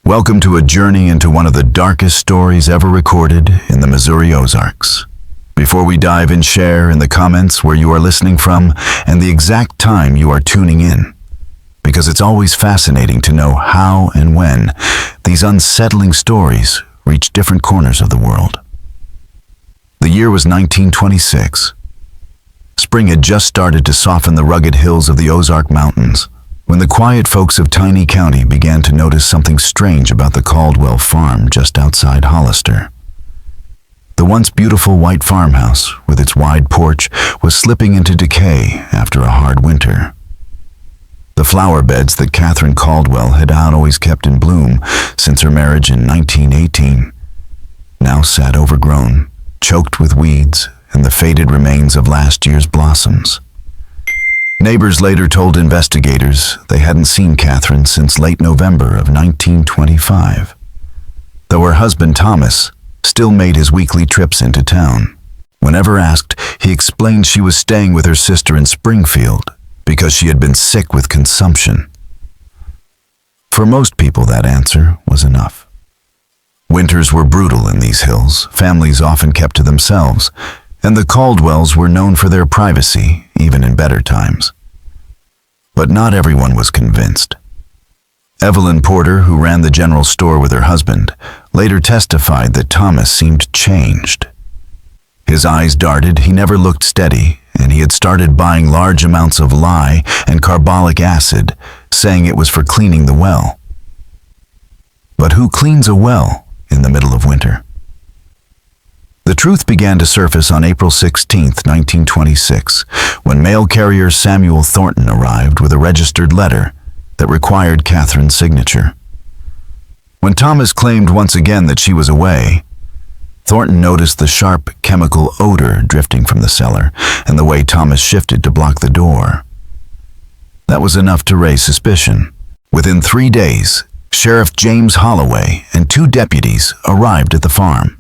Welcome to a journey into one of the darkest stories ever recorded in the Missouri Ozarks. Before we dive in, share in the comments where you are listening from and the exact time you are tuning in, because it's always fascinating to know how and when these unsettling stories reach different corners of the world. The year was 1926. Spring had just started to soften the rugged hills of the Ozark Mountains, when the quiet folks of Tiny County began to notice something strange about the Caldwell farm just outside Hollister. The once beautiful white farmhouse, with its wide porch, was slipping into decay after a hard winter. The flower beds that Catherine Caldwell had always kept in bloom since her marriage in 1918 now sat overgrown, choked with weeds and the faded remains of last year's blossoms. Neighbors later told investigators they hadn't seen Catherine since late November of 1925, though her husband Thomas still made his weekly trips into town. Whenever asked, he explained she was staying with her sister in Springfield because she had been sick with consumption. For most people, that answer was enough. Winters were brutal in these hills, families often kept to themselves, and the Caldwells were known for their privacy, even in better times. But not everyone was convinced. Evelyn Porter, who ran the general store with her husband, later testified that Thomas seemed changed. His eyes darted, he never looked steady, and he had started buying large amounts of lye and carbolic acid, saying it was for cleaning the well. But who cleans a well in the middle of winter? The truth began to surface on April 16, 1926, when mail carrier Samuel Thornton arrived with a registered letter that required Catherine's signature. When Thomas claimed once again that she was away, Thornton noticed the sharp chemical odor drifting from the cellar and the way Thomas shifted to block the door. That was enough to raise suspicion. Within 3 days, Sheriff James Holloway and 2 deputies arrived at the farm.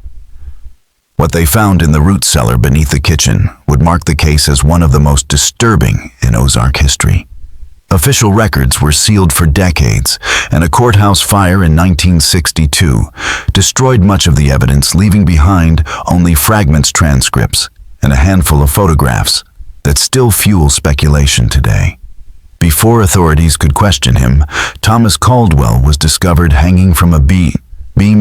What they found in the root cellar beneath the kitchen would mark the case as one of the most disturbing in Ozark history. Official records were sealed for decades, and a courthouse fire in 1962 destroyed much of the evidence, leaving behind only fragments, transcripts, and a handful of photographs that still fuel speculation today. Before authorities could question him, Thomas Caldwell was discovered hanging from a beam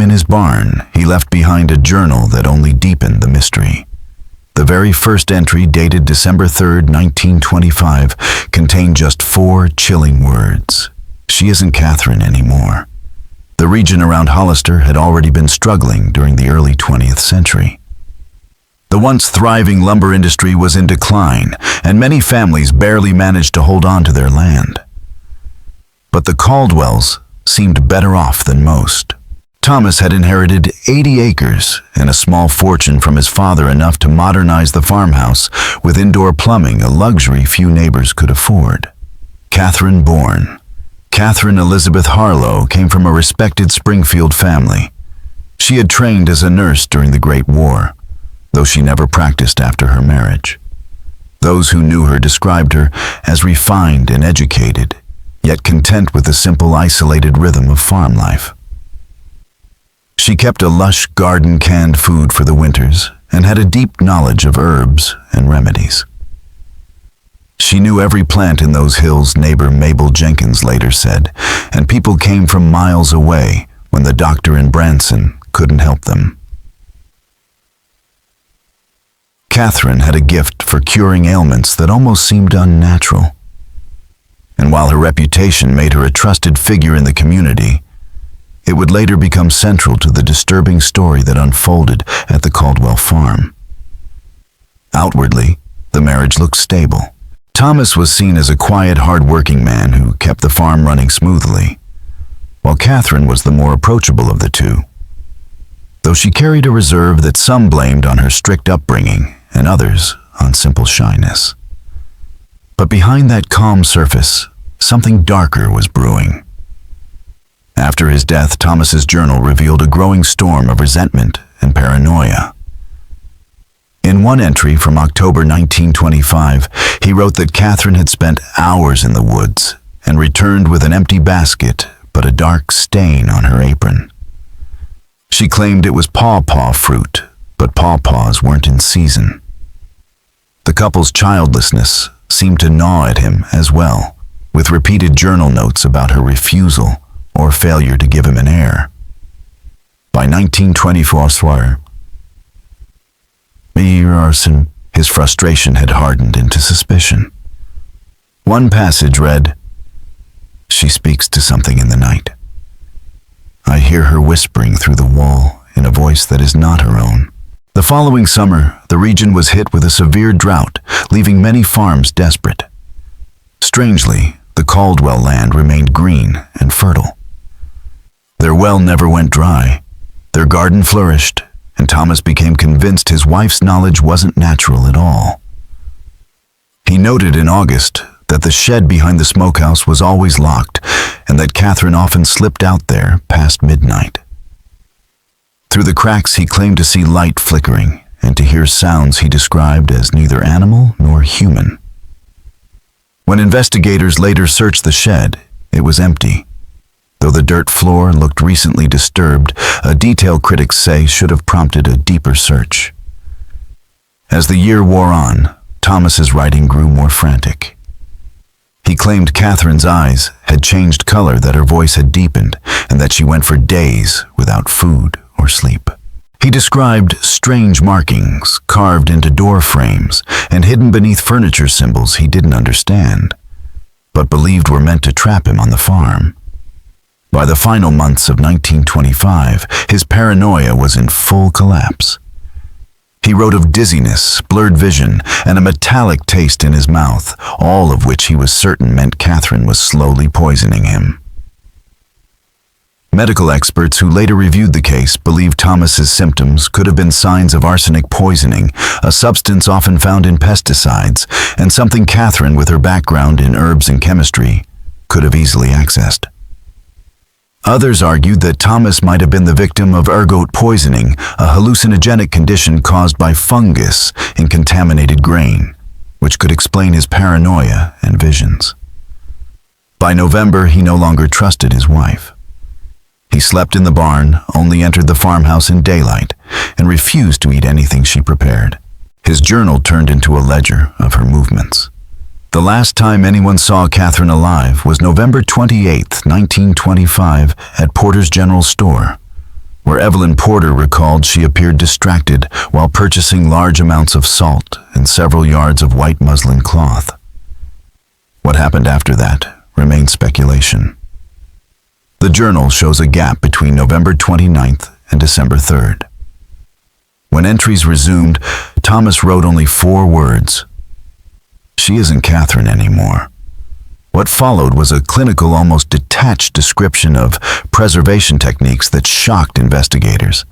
in his barn. He left behind a journal that only deepened the mystery. The very first entry, dated December 3, 1925, contained just 4 chilling words. She isn't Catherine anymore. The region around Hollister had already been struggling during the early 20th century. The once thriving lumber industry was in decline, and many families barely managed to hold on to their land. But the Caldwells seemed better off than most. Thomas had inherited 80 acres and a small fortune from his father, enough to modernize the farmhouse with indoor plumbing, a luxury few neighbors could afford. Catherine Elizabeth Harlow came from a respected Springfield family. She had trained as a nurse during the Great War, though she never practiced after her marriage. Those who knew her described her as refined and educated, yet content with the simple, isolated rhythm of farm life. She kept a lush garden, canned food for the winters, and had a deep knowledge of herbs and remedies. She knew every plant in those hills, neighbor Mabel Jenkins later said, and people came from miles away when the doctor in Branson couldn't help them. Catherine had a gift for curing ailments that almost seemed unnatural. And while her reputation made her a trusted figure in the community, it would later become central to the disturbing story that unfolded at the Caldwell farm. Outwardly, the marriage looked stable. Thomas was seen as a quiet, hard-working man who kept the farm running smoothly, while Catherine was the more approachable of the two, though she carried a reserve that some blamed on her strict upbringing and others on simple shyness. But behind that calm surface, something darker was brewing. After his death, Thomas's journal revealed a growing storm of resentment and paranoia. In one entry from October 1925, he wrote that Catherine had spent hours in the woods and returned with an empty basket but a dark stain on her apron. She claimed it was pawpaw fruit, but pawpaws weren't in season. The couple's childlessness seemed to gnaw at him as well, with repeated journal notes about her refusal or failure to give him an heir. By 1924, his frustration had hardened into suspicion. One passage read, "She speaks to something in the night. I hear her whispering through the wall in a voice that is not her own." The following summer, the region was hit with a severe drought, leaving many farms desperate. Strangely, the Caldwell land remained green and fertile. Their well never went dry, their garden flourished, and Thomas became convinced his wife's knowledge wasn't natural at all. He noted in August that the shed behind the smokehouse was always locked and that Catherine often slipped out there past midnight. Through the cracks he claimed to see light flickering and to hear sounds he described as neither animal nor human. When investigators later searched the shed, it was empty. Though the dirt floor looked recently disturbed, a detail critics say should have prompted a deeper search. As the year wore on, Thomas's writing grew more frantic. He claimed Catherine's eyes had changed color, that her voice had deepened, and that she went for days without food or sleep. He described strange markings carved into door frames and hidden beneath furniture symbols he didn't understand, but believed were meant to trap him on the farm. By the final months of 1925, his paranoia was in full collapse. He wrote of dizziness, blurred vision, and a metallic taste in his mouth, all of which he was certain meant Catherine was slowly poisoning him. Medical experts who later reviewed the case believed Thomas's symptoms could have been signs of arsenic poisoning, a substance often found in pesticides, and something Catherine, with her background in herbs and chemistry, could have easily accessed. Others argued that Thomas might have been the victim of ergot poisoning, a hallucinogenic condition caused by fungus in contaminated grain, which could explain his paranoia and visions. By November, he no longer trusted his wife. He slept in the barn, only entered the farmhouse in daylight, and refused to eat anything she prepared. His journal turned into a ledger of her movements. The last time anyone saw Catherine alive was November 28, 1925, at Porter's General Store, where Evelyn Porter recalled she appeared distracted while purchasing large amounts of salt and several yards of white muslin cloth. What happened after that remains speculation. The journal shows a gap between November 29th and December 3rd. When entries resumed, Thomas wrote only 4 words: "She isn't Catherine anymore." What followed was a clinical, almost detached description of preservation techniques that shocked investigators.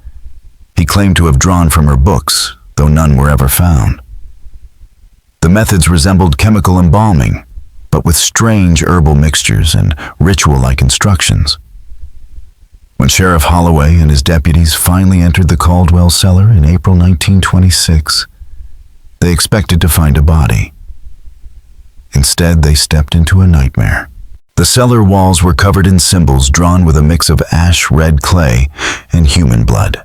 He claimed to have drawn from her books, though none were ever found. The methods resembled chemical embalming, but with strange herbal mixtures and ritual-like instructions. When Sheriff Holloway and his deputies finally entered the Caldwell cellar in April 1926, they expected to find a body. Instead, they stepped into a nightmare. The cellar walls were covered in symbols drawn with a mix of ash-red clay and human blood.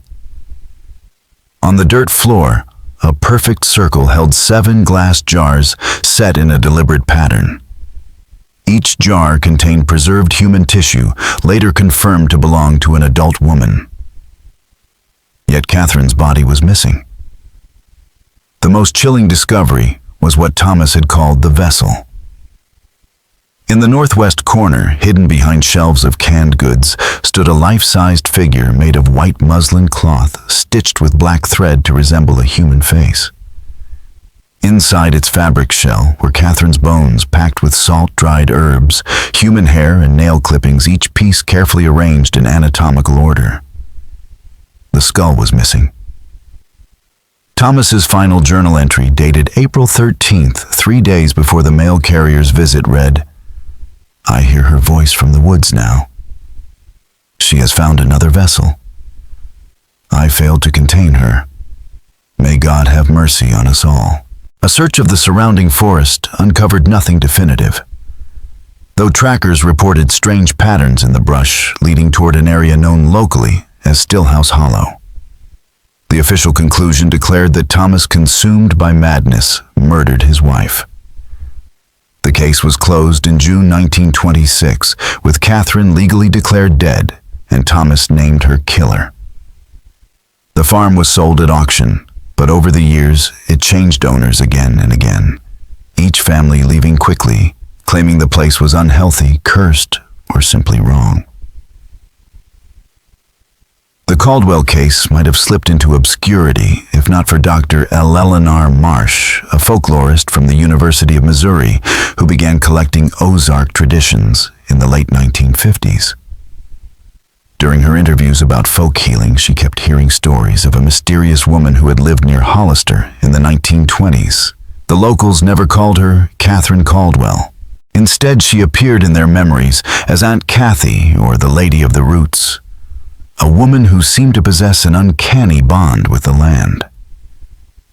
On the dirt floor, a perfect circle held 7 glass jars set in a deliberate pattern. Each jar contained preserved human tissue, later confirmed to belong to an adult woman. Yet Catherine's body was missing. The most chilling discovery was what Thomas had called the vessel. In the northwest corner, hidden behind shelves of canned goods, stood a life-sized figure made of white muslin cloth stitched with black thread to resemble a human face. Inside its fabric shell were Catherine's bones packed with salt-dried herbs, human hair and nail clippings, each piece carefully arranged in anatomical order. The skull was missing. Thomas's final journal entry, dated April 13th, 3 days before the mail carrier's visit, read, "I hear her voice from the woods now. She has found another vessel. I failed to contain her. May God have mercy on us all." A search of the surrounding forest uncovered nothing definitive. though trackers reported strange patterns in the brush leading toward an area known locally as Stillhouse Hollow. The official conclusion declared that Thomas, consumed by madness, murdered his wife. The case was closed in June 1926, with Catherine legally declared dead and Thomas named her killer. The farm was sold at auction, but over the years it changed owners again and again, each family leaving quickly, claiming the place was unhealthy, cursed, or simply wrong. The Caldwell case might have slipped into obscurity if not for Dr. Eleanor Marsh, a folklorist from the University of Missouri who began collecting Ozark traditions in the late 1950s. During her interviews about folk healing, she kept hearing stories of a mysterious woman who had lived near Hollister in the 1920s. The locals never called her Catherine Caldwell. Instead, she appeared in their memories as Aunt Kathy or the Lady of the Roots, a woman who seemed to possess an uncanny bond with the land.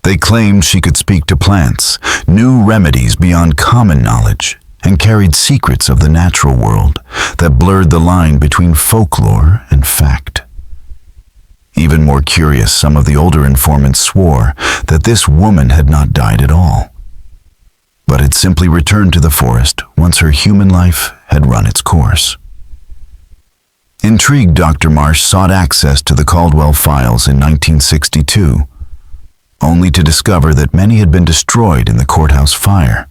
They claimed she could speak to plants, knew remedies beyond common knowledge, and carried secrets of the natural world that blurred the line between folklore and fact. Even more curious, some of the older informants swore that this woman had not died at all, but had simply returned to the forest once her human life had run its course. Intrigued, Dr. Marsh sought access to the Caldwell files in 1962, only to discover that many had been destroyed in the courthouse fire.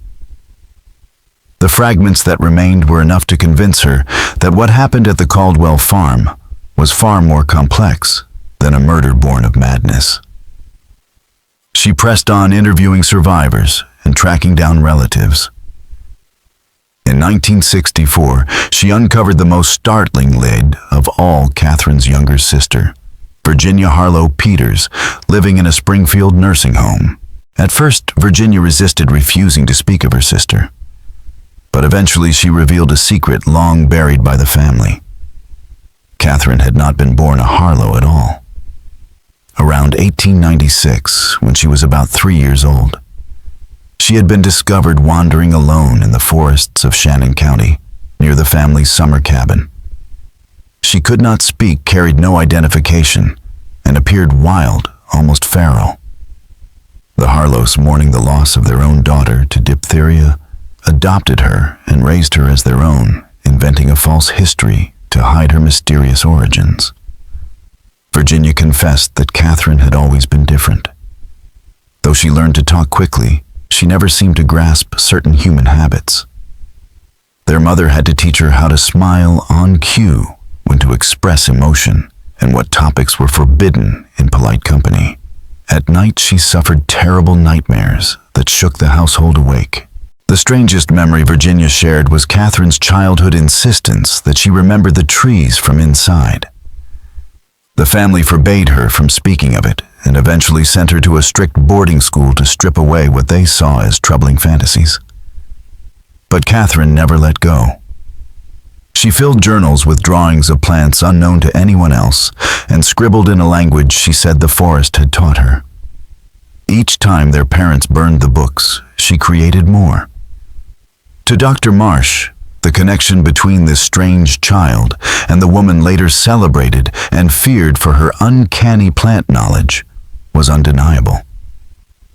The fragments that remained were enough to convince her that what happened at the Caldwell farm was far more complex than a murder born of madness. She pressed on interviewing survivors and tracking down relatives. In 1964, she uncovered the most startling lead of all, Catherine's younger sister, Virginia Harlow Peters, living in a Springfield nursing home. At first, Virginia resisted refusing to speak of her sister, but eventually she revealed a secret long buried by the family. Catherine had not been born a Harlow at all. Around 1896, when she was about 3 years old, she had been discovered wandering alone in the forests of Shannon County, near the family's summer cabin. She could not speak, carried no identification, and appeared wild, almost feral. The Harlows, mourning the loss of their own daughter to diphtheria, adopted her and raised her as their own, inventing a false history to hide her mysterious origins. Virginia confessed that Catherine had always been different. Though she learned to talk quickly, she never seemed to grasp certain human habits. Their mother had to teach her how to smile on cue, when to express emotion, and what topics were forbidden in polite company. At night, she suffered terrible nightmares that shook the household awake. The strangest memory Virginia shared was Catherine's childhood insistence that she remember the trees from inside. The family forbade her from speaking of it, and eventually sent her to a strict boarding school to strip away what they saw as troubling fantasies. But Catherine never let go. She filled journals with drawings of plants unknown to anyone else, and scribbled in a language she said the forest had taught her. Each time their parents burned the books, she created more. To Dr. Marsh, the connection between this strange child and the woman later celebrated and feared for her uncanny plant knowledge was undeniable.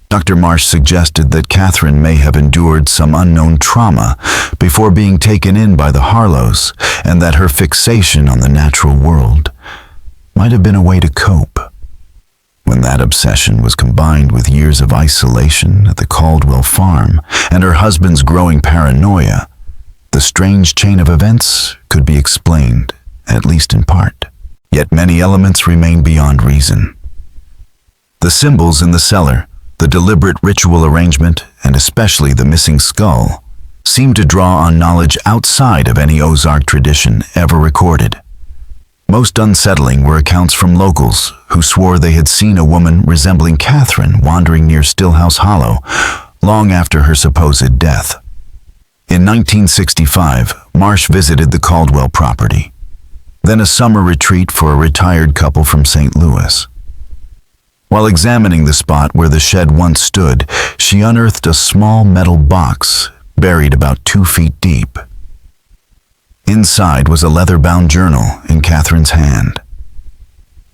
Dr. Marsh suggested that Catherine may have endured some unknown trauma before being taken in by the Harlows, and that her fixation on the natural world might have been a way to cope. When that obsession was combined with years of isolation at the Caldwell farm and her husband's growing paranoia, the strange chain of events could be explained, at least in part. Yet many elements remain beyond reason. The symbols in the cellar, the deliberate ritual arrangement, and especially the missing skull, seem to draw on knowledge outside of any Ozark tradition ever recorded. Most unsettling were accounts from locals who swore they had seen a woman resembling Catherine wandering near Stillhouse Hollow long after her supposed death. In 1965, Marsh visited the Caldwell property, then a summer retreat for a retired couple from St. Louis. While examining the spot where the shed once stood, she unearthed a small metal box buried about 2 feet deep. Inside was a leather-bound journal in Catherine's hand.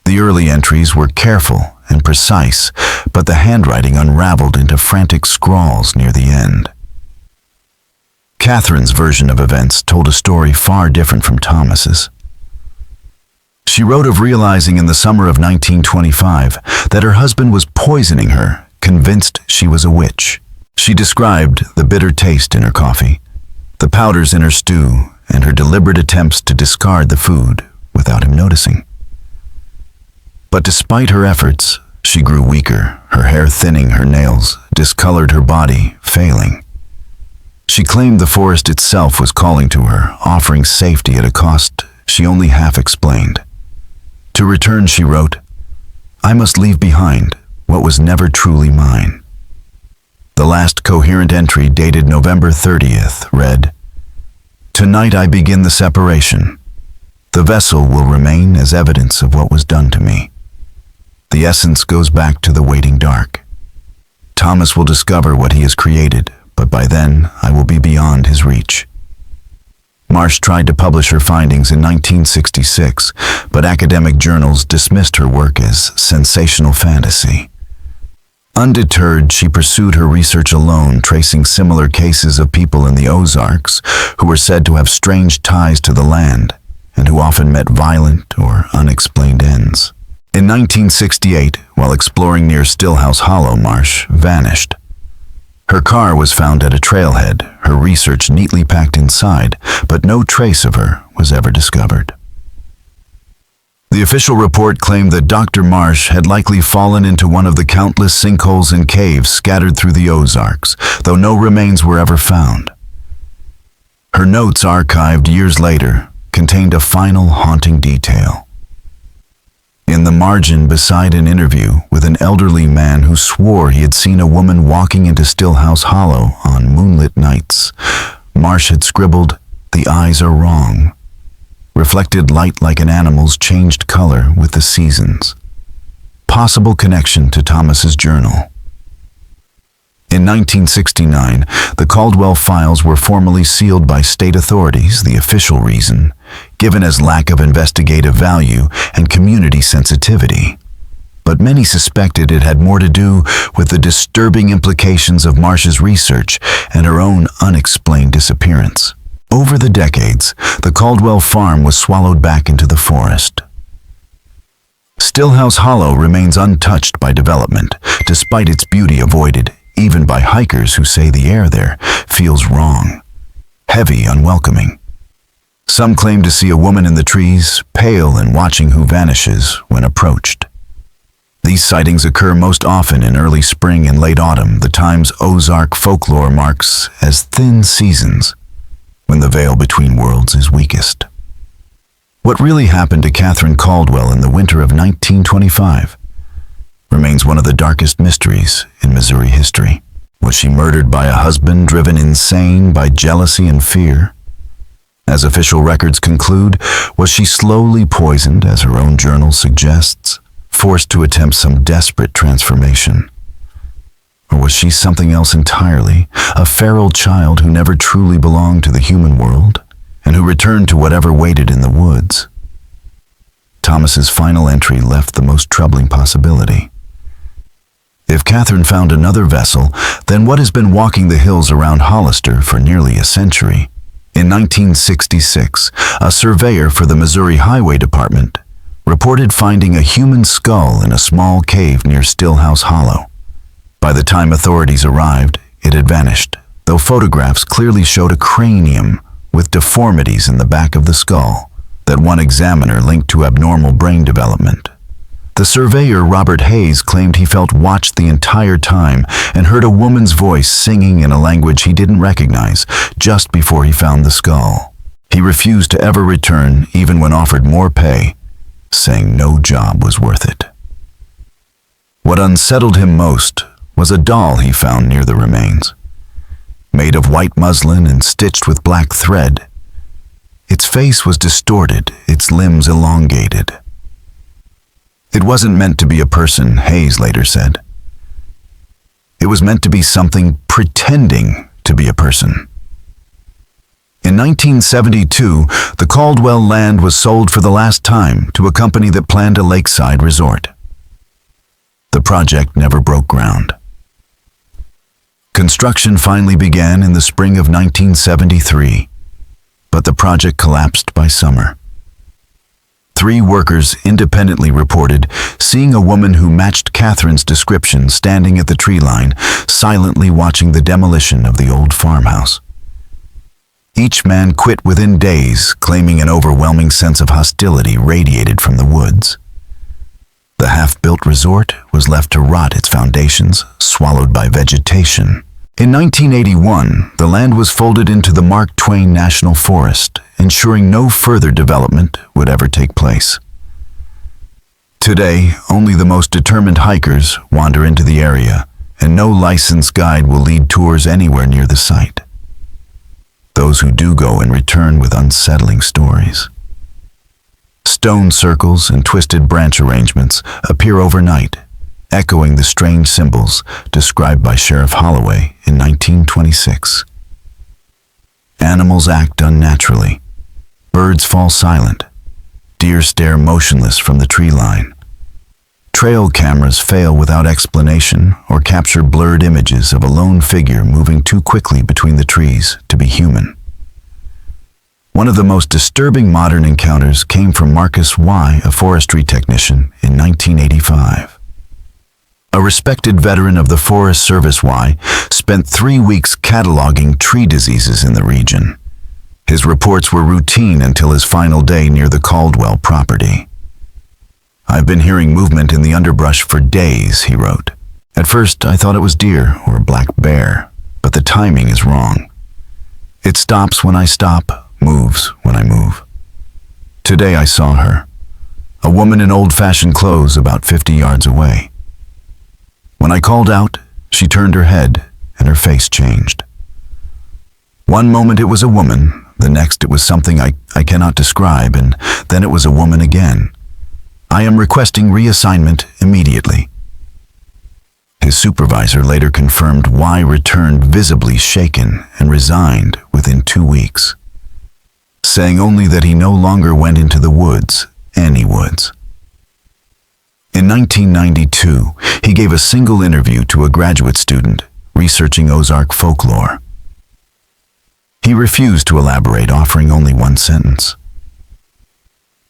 The early entries were careful and precise, but the handwriting unraveled into frantic scrawls near the end. Catherine's version of events told a story far different from Thomas's. She wrote of realizing in the summer of 1925 that her husband was poisoning her, convinced she was a witch. She described the bitter taste in her coffee, the powders in her stew, and her deliberate attempts to discard the food without him noticing. But despite her efforts, she grew weaker, her hair thinning, her nails discolored, her body failing. She claimed the forest itself was calling to her, offering safety at a cost she only half explained. To return, she wrote, "I must leave behind what was never truly mine." The last coherent entry, dated November 30th, read, "Tonight I begin the separation. The vessel will remain as evidence of what was done to me. The essence goes back to the waiting dark. Thomas will discover what he has created, but by then I will be beyond his reach." Marsh tried to publish her findings in 1966, but academic journals dismissed her work as sensational fantasy. Undeterred, she pursued her research alone, tracing similar cases of people in the Ozarks who were said to have strange ties to the land and who often met violent or unexplained ends. In 1968, while exploring near Stillhouse Hollow, Marsh vanished. Her car was found at a trailhead, her research neatly packed inside, but no trace of her was ever discovered. The official report claimed that Dr. Marsh had likely fallen into one of the countless sinkholes and caves scattered through the Ozarks, though no remains were ever found. Her notes, archived years later, contained a final haunting detail. In the margin beside an interview with an elderly man who swore he had seen a woman walking into Stillhouse Hollow on moonlit nights, Marsh had scribbled, "The eyes are wrong. Reflected light like an animal's changed color with the seasons." Possible connection to Thomas's journal. In 1969, the Caldwell files were formally sealed by state authorities, the official reason given as lack of investigative value and community sensitivity. But many suspected it had more to do with the disturbing implications of Marsh's research and her own unexplained disappearance. Over the decades, the Caldwell farm was swallowed back into the forest. Stillhouse Hollow remains untouched by development, despite its beauty avoided even by hikers who say the air there feels wrong, heavy, unwelcoming. Some claim to see a woman in the trees, pale and watching who vanishes when approached. These sightings occur most often in early spring and late autumn, the times Ozark folklore marks as thin seasons, when the veil between worlds is weakest. What really happened to Catherine Caldwell in the winter of 1925 remains one of the darkest mysteries in Missouri history. Was she murdered by a husband driven insane by jealousy and fear? As official records conclude, was she slowly poisoned, as her own journal suggests, forced to attempt some desperate transformation? Or was she something else entirely, a feral child who never truly belonged to the human world, and who returned to whatever waited in the woods? Thomas's final entry left the most troubling possibility. If Catherine found another vessel, then what has been walking the hills around Hollister for nearly a century? In 1966, a surveyor for the Missouri Highway Department reported finding a human skull in a small cave near Stillhouse Hollow. By the time authorities arrived, it had vanished, though photographs clearly showed a cranium with deformities in the back of the skull that one examiner linked to abnormal brain development. The surveyor, Robert Hayes, claimed he felt watched the entire time and heard a woman's voice singing in a language he didn't recognize just before he found the skull. He refused to ever return, even when offered more pay, saying no job was worth it. What unsettled him most was a doll he found near the remains. Made of white muslin and stitched with black thread. Its face was distorted, its limbs elongated. It wasn't meant to be a person, Hayes later said. It was meant to be something pretending to be a person. In 1972, the Caldwell land was sold for the last time to a company that planned a lakeside resort. The project never broke ground. Construction finally began in the spring of 1973, but the project collapsed by summer. 3 workers independently reported seeing a woman who matched Catherine's description standing at the tree line, silently watching the demolition of the old farmhouse. Each man quit within days, claiming an overwhelming sense of hostility radiated from the woods. The half-built resort was left to rot its foundations, swallowed by vegetation. In 1981, the land was folded into the Mark Twain National Forest, ensuring no further development would ever take place. Today, only the most determined hikers wander into the area, and no licensed guide will lead tours anywhere near the site. Those who do go and return with unsettling stories. Stone circles and twisted branch arrangements appear overnight, echoing the strange symbols described by Sheriff Holloway in 1926. Animals act unnaturally. Birds fall silent. Deer stare motionless from the tree line. Trail cameras fail without explanation or capture blurred images of a lone figure moving too quickly between the trees to be human. One of the most disturbing modern encounters came from Marcus Y., a forestry technician, in 1985. A respected veteran of the Forest Service, Y. spent 3 weeks cataloging tree diseases in the region. His reports were routine until his final day near the Caldwell property. "I've been hearing movement in the underbrush for days," he wrote. "At first, I thought it was deer or a black bear, but the timing is wrong. It stops when I stop, moves when I move. Today I saw her, a woman in old-fashioned clothes about 50 yards away. When I called out, she turned her head and her face changed. One moment it was a woman, the next it was something I cannot describe, and then it was a woman again. I am requesting reassignment immediately." His supervisor later confirmed Y returned visibly shaken and resigned within 2 weeks, saying only that he no longer went into the woods, any woods. In 1992, he gave a single interview to a graduate student researching Ozark folklore. He refused to elaborate, offering only one sentence.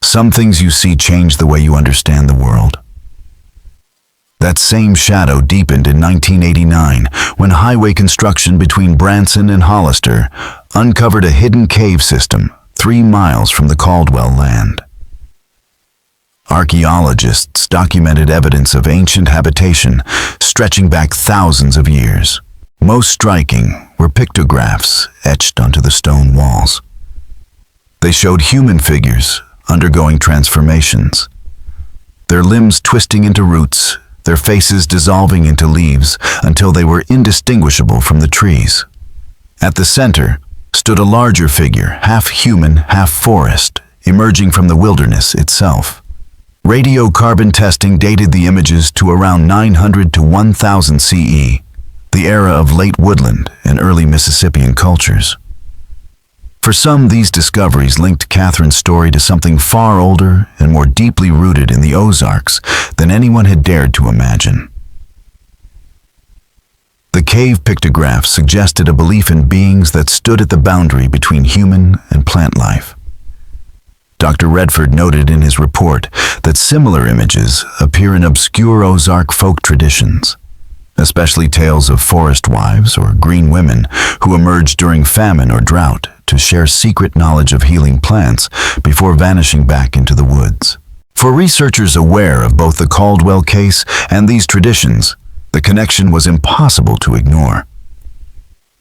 "Some things you see change the way you understand the world." That same shadow deepened in 1989 when highway construction between Branson and Hollister uncovered a hidden cave system 3 miles from the Caldwell land. Archaeologists documented evidence of ancient habitation stretching back thousands of years. Most striking were pictographs etched onto the stone walls. They showed human figures undergoing transformations, their limbs twisting into roots, their faces dissolving into leaves until they were indistinguishable from the trees. At the center stood a larger figure, half human, half forest, emerging from the wilderness itself. Radiocarbon testing dated the images to around 900 to 1000 CE, the era of late woodland and early Mississippian cultures. For some, these discoveries linked Catherine's story to something far older and more deeply rooted in the Ozarks than anyone had dared to imagine. The cave pictographs suggested a belief in beings that stood at the boundary between human and plant life. Dr. Redford noted in his report that similar images appear in obscure Ozark folk traditions, especially tales of forest wives or green women who emerged during famine or drought to share secret knowledge of healing plants before vanishing back into the woods. For researchers aware of both the Caldwell case and these traditions, the connection was impossible to ignore.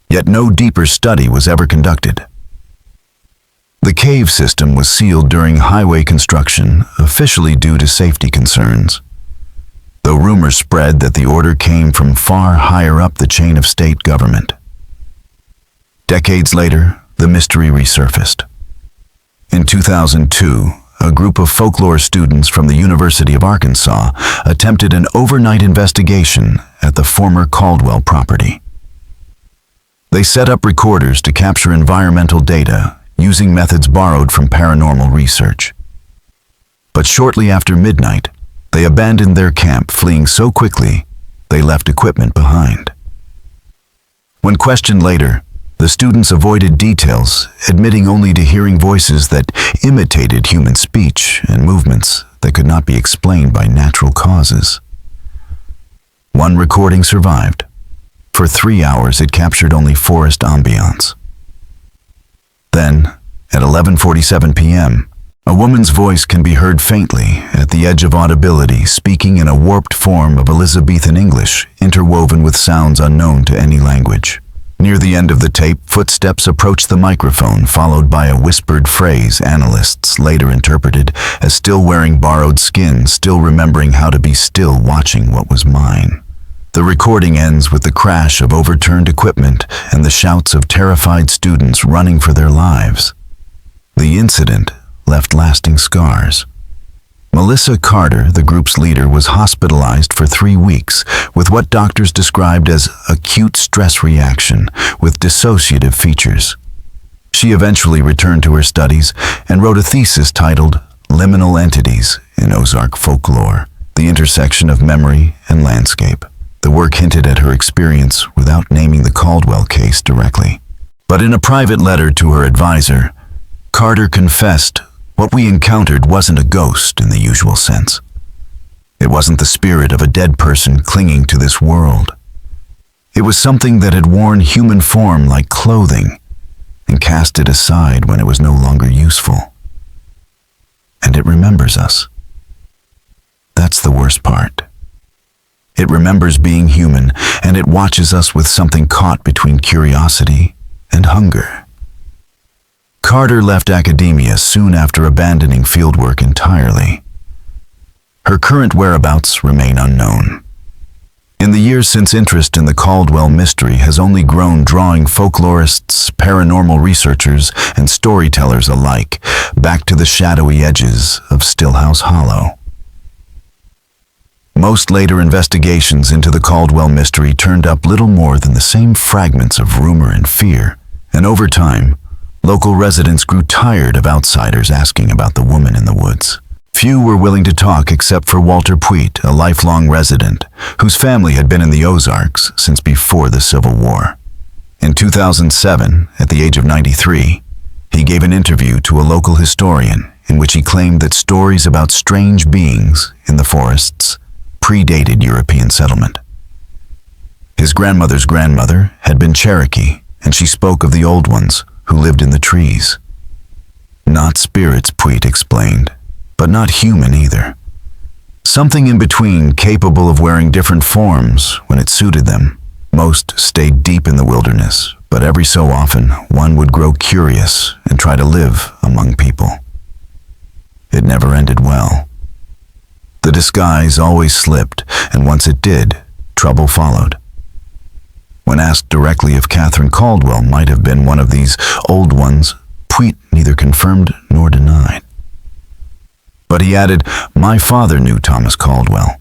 Yet no deeper study was ever conducted. The cave system was sealed during highway construction, officially due to safety concerns, though rumors spread that the order came from far higher up the chain of state government. Decades later, the mystery resurfaced. In 2002, a group of folklore students from the University of Arkansas attempted an overnight investigation at the former Caldwell property. They set up recorders to capture environmental data using methods borrowed from paranormal research. But shortly after midnight, they abandoned their camp, fleeing so quickly they left equipment behind. When questioned later, the students avoided details, admitting only to hearing voices that imitated human speech and movements that could not be explained by natural causes. One recording survived. For 3 hours, it captured only forest ambiance. Then, at 11:47 p.m., a woman's voice can be heard faintly at the edge of audibility, speaking in a warped form of Elizabethan English, interwoven with sounds unknown to any language. Near the end of the tape, footsteps approached the microphone, followed by a whispered phrase analysts later interpreted as still wearing borrowed skin, still remembering how to be still, watching what was mine. The recording ends with the crash of overturned equipment and the shouts of terrified students running for their lives. The incident left lasting scars. Melissa Carter, the group's leader, was hospitalized for 3 weeks with what doctors described as acute stress reaction with dissociative features. She eventually returned to her studies and wrote a thesis titled Liminal Entities in Ozark Folklore, the intersection of memory and landscape. The work hinted at her experience without naming the Caldwell case directly. But in a private letter to her advisor, Carter confessed what we encountered wasn't a ghost in the usual sense. It wasn't the spirit of a dead person clinging to this world. It was something that had worn human form like clothing and cast it aside when it was no longer useful. And it remembers us. That's the worst part. It remembers being human, and it watches us with something caught between curiosity and hunger. Carter left academia soon after abandoning fieldwork entirely. Her current whereabouts remain unknown. In the years since, interest in the Caldwell mystery has only grown, drawing folklorists, paranormal researchers, and storytellers alike back to the shadowy edges of Stillhouse Hollow. Most later investigations into the Caldwell mystery turned up little more than the same fragments of rumor and fear, and over time, local residents grew tired of outsiders asking about the woman in the woods. Few were willing to talk except for Walter Puit, a lifelong resident, whose family had been in the Ozarks since before the Civil War. In 2007, at the age of 93, he gave an interview to a local historian in which he claimed that stories about strange beings in the forests predated European settlement. His grandmother's grandmother had been Cherokee, and she spoke of the old ones who lived in the trees. Not spirits, Puit explained, but not human either. Something in between, capable of wearing different forms when it suited them. Most stayed deep in the wilderness, but every so often one would grow curious and try to live among people. It never ended well. The disguise always slipped, and once it did, trouble followed. When asked directly if Catherine Caldwell might have been one of these old ones, Puit neither confirmed nor denied. But he added, "My father knew Thomas Caldwell.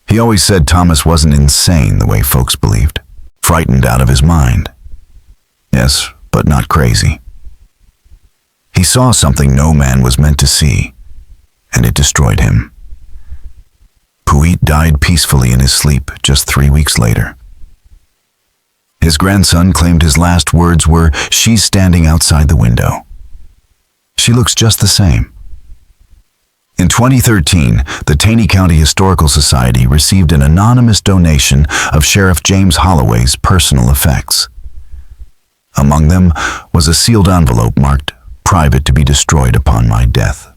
He always said Thomas wasn't insane the way folks believed, frightened out of his mind. Yes, but not crazy. He saw something no man was meant to see, and it destroyed him." Puit died peacefully in his sleep just 3 weeks later. His grandson claimed his last words were, "She's standing outside the window. She looks just the same." In 2013, the Taney County Historical Society received an anonymous donation of Sheriff James Holloway's personal effects. Among them was a sealed envelope marked "Private to be destroyed upon my death,"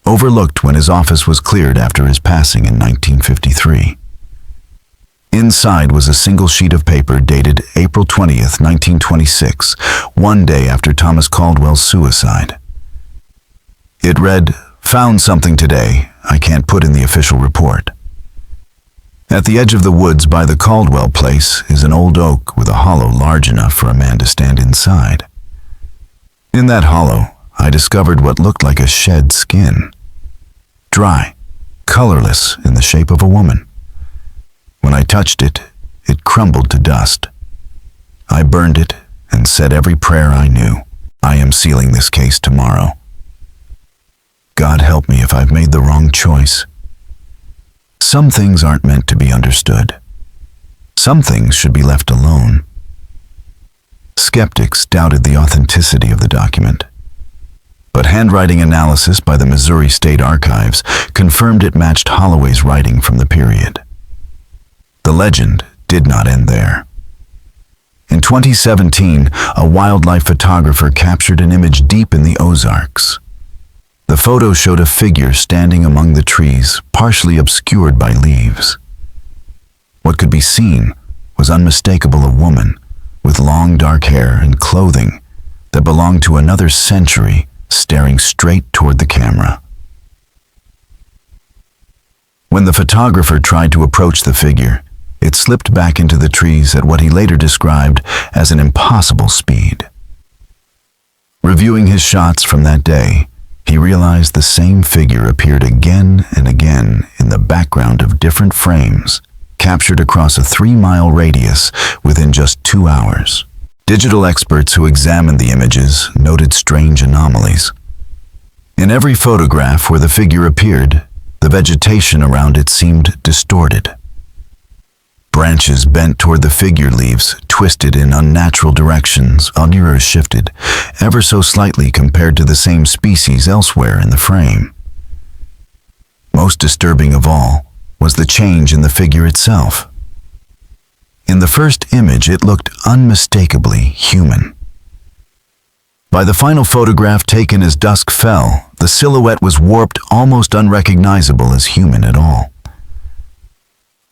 overlooked when his office was cleared after his passing in 1953. Inside was a single sheet of paper dated April 20th, 1926, one day after Thomas Caldwell's suicide. It read, "Found something today I can't put in the official report. At the edge of the woods by the Caldwell place is an old oak with a hollow large enough for a man to stand inside. In that hollow, I discovered what looked like a shed skin. Dry, colorless, in the shape of a woman. When I touched it, it crumbled to dust. I burned it and said every prayer I knew. I am sealing this case tomorrow. God help me if I've made the wrong choice. Some things aren't meant to be understood. Some things should be left alone. Skeptics doubted the authenticity of the document, but handwriting analysis by the Missouri State Archives confirmed it matched Holloway's writing from the period. The legend did not end there. In 2017, a wildlife photographer captured an image deep in the Ozarks. The photo showed a figure standing among the trees, partially obscured by leaves. What could be seen was unmistakable a woman with long dark hair and clothing that belonged to another century, staring straight toward the camera. When the photographer tried to approach the figure, it slipped back into the trees at what he later described as an impossible speed. Reviewing his shots from that day, he realized the same figure appeared again and again in the background of different frames, captured across a 3-mile radius within just 2 hours. Digital experts who examined the images noted strange anomalies. In every photograph where the figure appeared, the vegetation around it seemed distorted. Branches bent toward the figure, leaves twisted in unnatural directions, mirrors shifted ever so slightly compared to the same species elsewhere in the frame. Most disturbing of all was the change in the figure itself. In the first image, it looked unmistakably human. By the final photograph taken as dusk fell, the silhouette was warped, almost unrecognizable as human at all.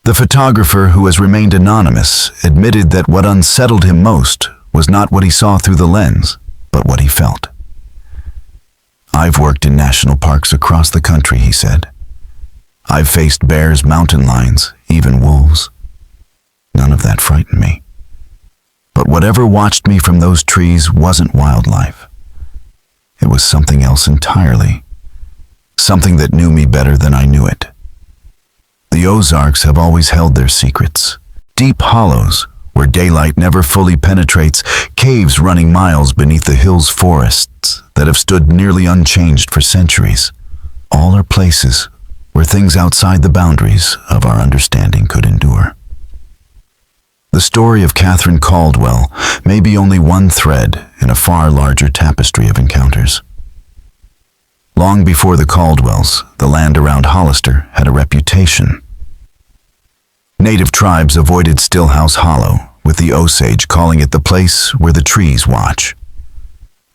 The photographer, who has remained anonymous, admitted that what unsettled him most was not what he saw through the lens, but what he felt. "I've worked in national parks across the country," he said. "I've faced bears, mountain lions, even wolves. None of that frightened me. But whatever watched me from those trees wasn't wildlife. It was something else entirely. Something that knew me better than I knew it." The Ozarks have always held their secrets. Deep hollows, where daylight never fully penetrates, caves running miles beneath the hills, forests that have stood nearly unchanged for centuries. All are places where things outside the boundaries of our understanding could endure. The story of Catherine Caldwell may be only one thread in a far larger tapestry of encounters. Long before the Caldwells, the land around Hollister had a reputation. Native tribes avoided Stillhouse Hollow, with the Osage calling it the place where the trees watch.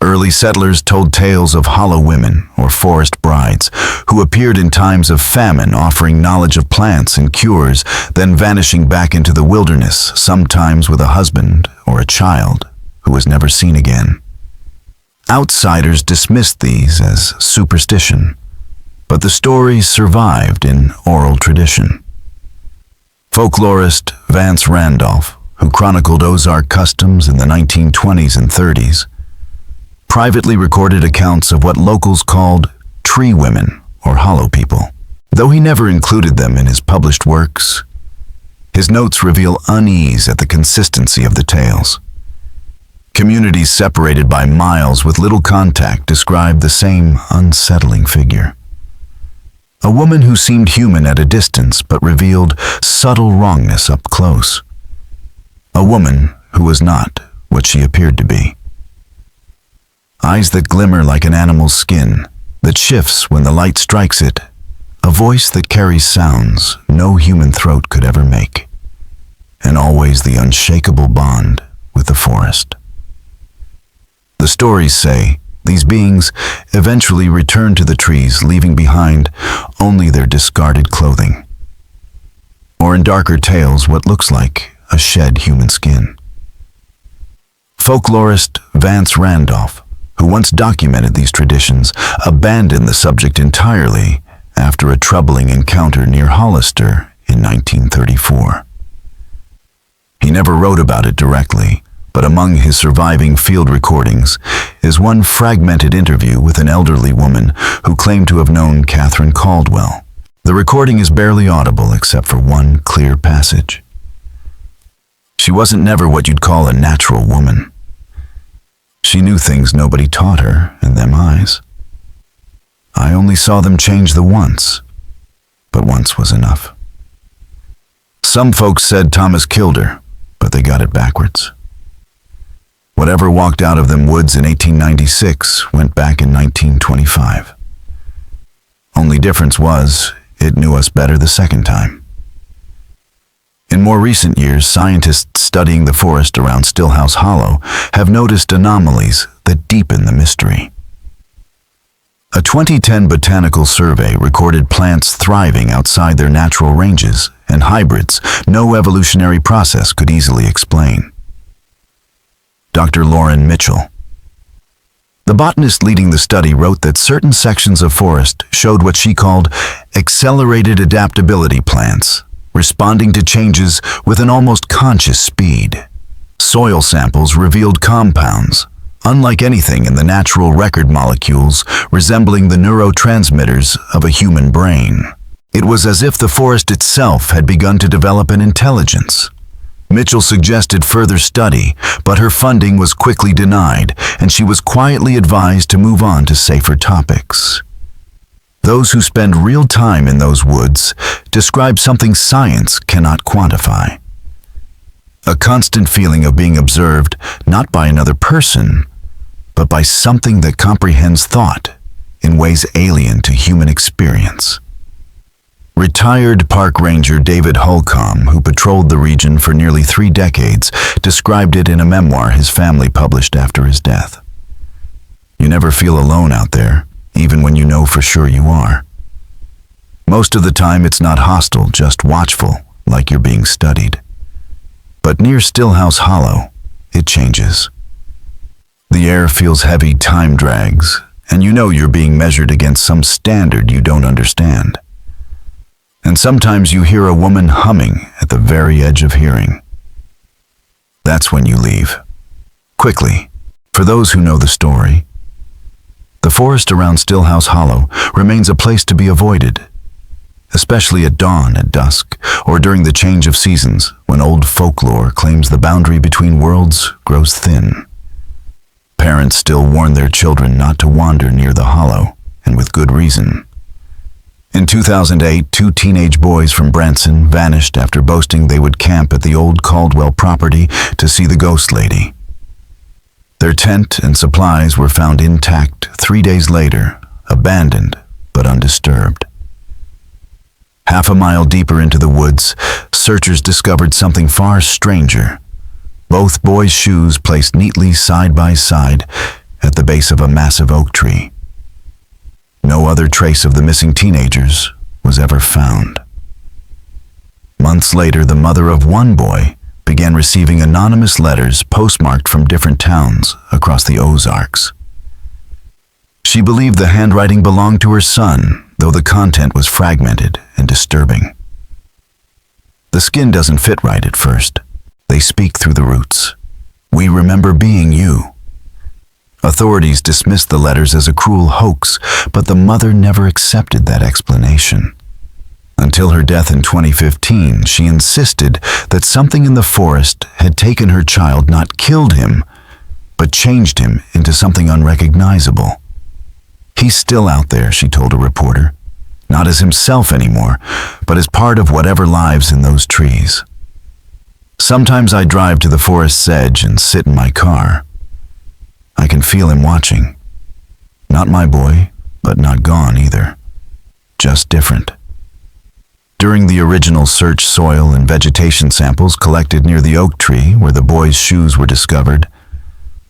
Early settlers told tales of hollow women, or forest brides, who appeared in times of famine, offering knowledge of plants and cures, then vanishing back into the wilderness, sometimes with a husband or a child who was never seen again. Outsiders dismissed these as superstition, but the stories survived in oral tradition. Folklorist Vance Randolph, who chronicled Ozark customs in the 1920s and 30s, privately recorded accounts of what locals called tree women or hollow people. Though he never included them in his published works, his notes reveal unease at the consistency of the tales. Communities separated by miles with little contact described the same unsettling figure. A woman who seemed human at a distance but revealed subtle wrongness up close. A woman who was not what she appeared to be. Eyes that glimmer like an animal's skin, that shifts when the light strikes it. A voice that carries sounds no human throat could ever make. And always the unshakable bond with the forest. The stories say these beings eventually return to the trees, leaving behind only their discarded clothing. Or in darker tales, what looks like a shed human skin. Folklorist Vance Randolph, who once documented these traditions, abandoned the subject entirely after a troubling encounter near Hollister in 1934. He never wrote about it directly, but among his surviving field recordings is one fragmented interview with an elderly woman who claimed to have known Catherine Caldwell. The recording is barely audible except for one clear passage. She wasn't never what you'd call a natural woman. She knew things nobody taught her in them eyes. I only saw them change the once, but once was enough. Some folks said Thomas killed her, but they got it backwards. Whatever walked out of them woods in 1896 went back in 1925. Only difference was, it knew us better the second time. In more recent years, scientists studying the forest around Stillhouse Hollow have noticed anomalies that deepen the mystery. A 2010 botanical survey recorded plants thriving outside their natural ranges and hybrids no evolutionary process could easily explain. Dr. Lauren Mitchell. The botanist leading the study wrote that certain sections of forest showed what she called accelerated adaptability plants, responding to changes with an almost conscious speed. Soil samples revealed compounds, unlike anything in the natural record molecules, resembling the neurotransmitters of a human brain. It was as if the forest itself had begun to develop an intelligence. Mitchell suggested further study, but her funding was quickly denied, and she was quietly advised to move on to safer topics. Those who spend real time in those woods describe something science cannot quantify. A constant feeling of being observed not by another person, but by something that comprehends thought in ways alien to human experience. Retired park ranger David Holcomb, who patrolled the region for nearly 3 decades, described it in a memoir his family published after his death. You never feel alone out there, even when you know for sure you are. Most of the time it's not hostile, just watchful, like you're being studied. But near Stillhouse Hollow, it changes. The air feels heavy, time drags, and you know you're being measured against some standard you don't understand. And sometimes you hear a woman humming at the very edge of hearing. That's when you leave. Quickly, for those who know the story. The forest around Stillhouse Hollow remains a place to be avoided, especially at dawn, at dusk, or during the change of seasons when old folklore claims the boundary between worlds grows thin. Parents still warn their children not to wander near the hollow, and with good reason. In 2008, 2 teenage boys from Branson vanished after boasting they would camp at the old Caldwell property to see the ghost lady. Their tent and supplies were found intact 3 days later, abandoned but undisturbed. Half a mile deeper into the woods, searchers discovered something far stranger. Both boys' shoes placed neatly side by side at the base of a massive oak tree. No other trace of the missing teenagers was ever found. Months later, the mother of one boy began receiving anonymous letters postmarked from different towns across the Ozarks. She believed the handwriting belonged to her son, though the content was fragmented and disturbing. The skin doesn't fit right at first. They speak through the roots. We remember being you. Authorities dismissed the letters as a cruel hoax, but the mother never accepted that explanation. Until her death in 2015, she insisted that something in the forest had taken her child, not killed him, but changed him into something unrecognizable. He's still out there, she told a reporter, not as himself anymore, but as part of whatever lives in those trees. Sometimes I drive to the forest's edge and sit in my car. I can feel him watching. Not my boy, but not gone either. Just different. During the original search, soil and vegetation samples collected near the oak tree where the boy's shoes were discovered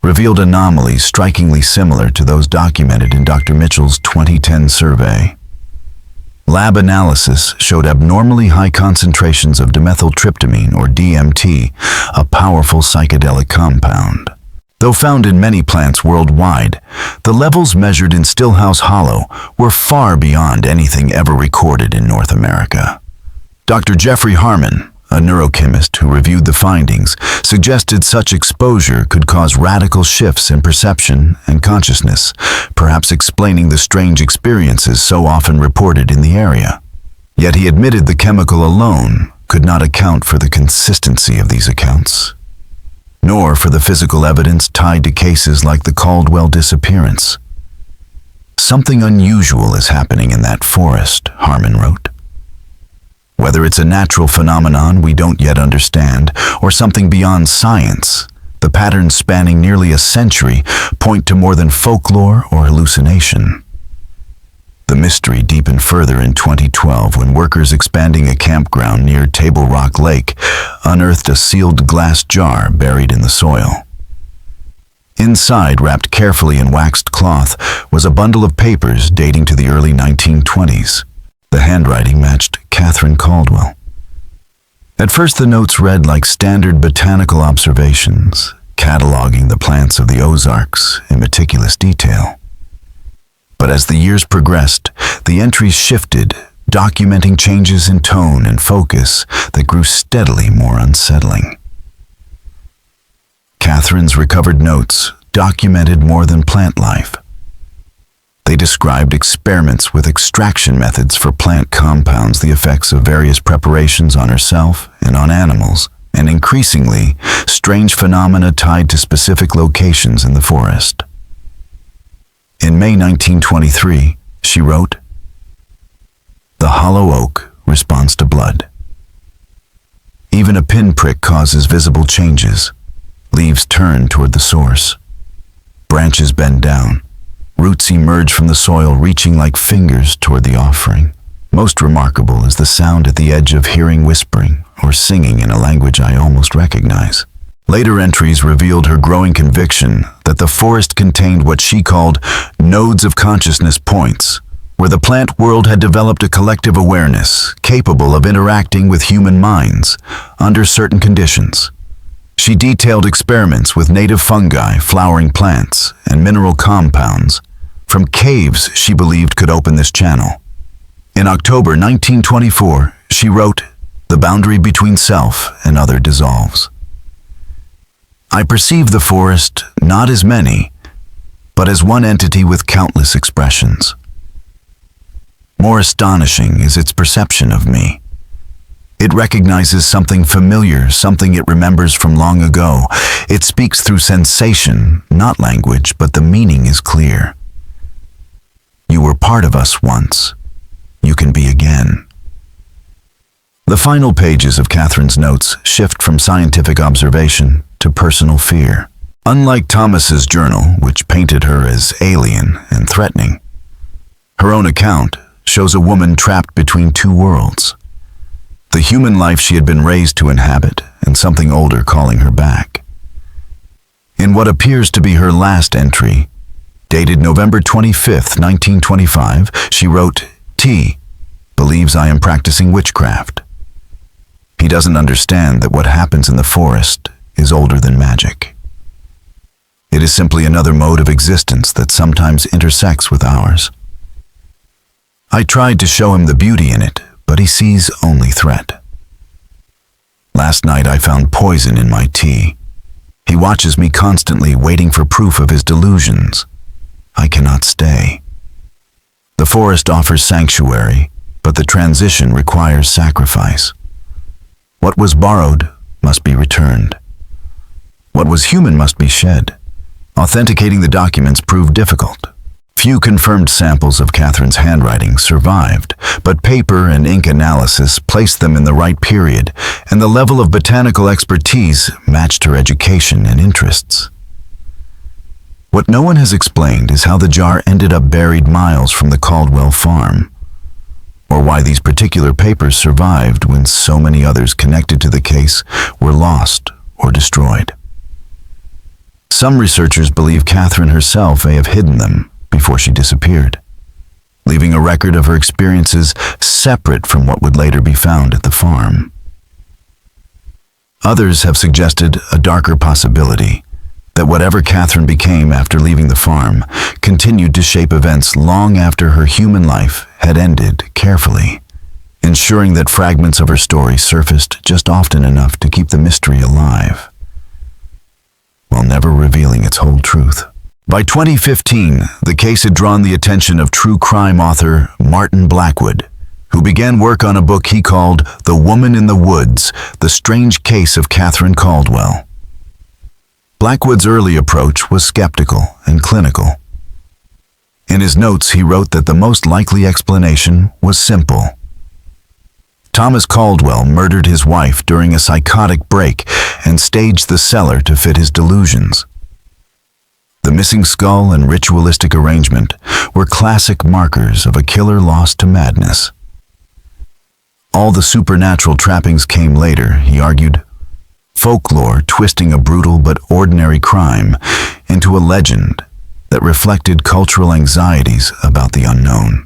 revealed anomalies strikingly similar to those documented in Dr. Mitchell's 2010 survey. Lab analysis showed abnormally high concentrations of dimethyltryptamine, or DMT, a powerful psychedelic compound. Though found in many plants worldwide, the levels measured in Stillhouse Hollow were far beyond anything ever recorded in North America. Dr. Jeffrey Harmon, a neurochemist who reviewed the findings, suggested such exposure could cause radical shifts in perception and consciousness, perhaps explaining the strange experiences so often reported in the area. Yet he admitted the chemical alone could not account for the consistency of these accounts, nor for the physical evidence tied to cases like the Caldwell disappearance. Something unusual is happening in that forest, Harmon wrote. Whether it's a natural phenomenon we don't yet understand, or something beyond science, the patterns spanning nearly a century point to more than folklore or hallucination. The mystery deepened further in 2012 when workers expanding a campground near Table Rock Lake unearthed a sealed glass jar buried in the soil. Inside, wrapped carefully in waxed cloth, was a bundle of papers dating to the early 1920s. The handwriting matched Catherine Caldwell. At first, the notes read like standard botanical observations, cataloging the plants of the Ozarks in meticulous detail. But as the years progressed, the entries shifted, documenting changes in tone and focus that grew steadily more unsettling. Catherine's recovered notes documented more than plant life. They described experiments with extraction methods for plant compounds, the effects of various preparations on herself and on animals, and increasingly, strange phenomena tied to specific locations in the forest. In May 1923, she wrote, "The hollow oak responds to blood. Even a pinprick causes visible changes. Leaves turn toward the source. Branches bend down. Roots emerge from the soil, reaching like fingers toward the offering. Most remarkable is the sound at the edge of hearing whispering or singing in a language I almost recognize." Later entries revealed her growing conviction that the forest contained what she called nodes of consciousness points, where the plant world had developed a collective awareness capable of interacting with human minds under certain conditions. She detailed experiments with native fungi, flowering plants, and mineral compounds from caves she believed could open this channel. In October 1924, she wrote, "The boundary between self and other dissolves. I perceive the forest not as many, but as one entity with countless expressions. More astonishing is its perception of me. It recognizes something familiar, something it remembers from long ago. It speaks through sensation, not language, but the meaning is clear. You were part of us once. You can be again." The final pages of Catherine's notes shift from scientific observation to personal fear. Unlike Thomas's journal, which painted her as alien and threatening, her own account shows a woman trapped between two worlds. The human life she had been raised to inhabit, and something older calling her back. In what appears to be her last entry, dated November 25, 1925, she wrote, "T believes I am practicing witchcraft. He doesn't understand that what happens in the forest is older than magic. It is simply another mode of existence that sometimes intersects with ours. I tried to show him the beauty in it, but he sees only threat. Last night I found poison in my tea. He watches me constantly, waiting for proof of his delusions. I cannot stay. The forest offers sanctuary, but the transition requires sacrifice. What was borrowed must be returned. What was human must be shed. Authenticating the documents proved difficult. Few confirmed samples of Catherine's handwriting survived, but paper and ink analysis placed them in the right period, and the level of botanical expertise matched her education and interests. What no one has explained is how the jar ended up buried miles from the Caldwell farm, or why these particular papers survived when so many others connected to the case were lost or destroyed. Some researchers believe Catherine herself may have hidden them before she disappeared, leaving a record of her experiences separate from what would later be found at the farm. Others have suggested a darker possibility, that whatever Catherine became after leaving the farm continued to shape events long after her human life had ended carefully, ensuring that fragments of her story surfaced just often enough to keep the mystery alive, while never revealing its whole truth. By 2015, the case had drawn the attention of true crime author Martin Blackwood, who began work on a book he called The Woman in the Woods, The Strange Case of Catherine Caldwell. Blackwood's early approach was skeptical and clinical. In his notes, he wrote that the most likely explanation was simple. Thomas Caldwell murdered his wife during a psychotic break and staged the cellar to fit his delusions. The missing skull and ritualistic arrangement were classic markers of a killer lost to madness. All the supernatural trappings came later, he argued. Folklore twisting a brutal but ordinary crime into a legend that reflected cultural anxieties about the unknown.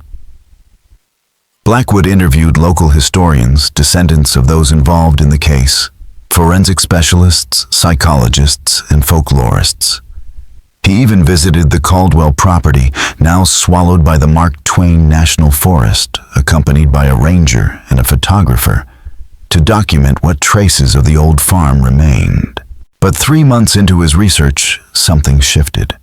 Blackwood interviewed local historians, descendants of those involved in the case, forensic specialists, psychologists, and folklorists. He even visited the Caldwell property, now swallowed by the Mark Twain National Forest, accompanied by a ranger and a photographer, to document what traces of the old farm remained. But 3 months into his research, something shifted.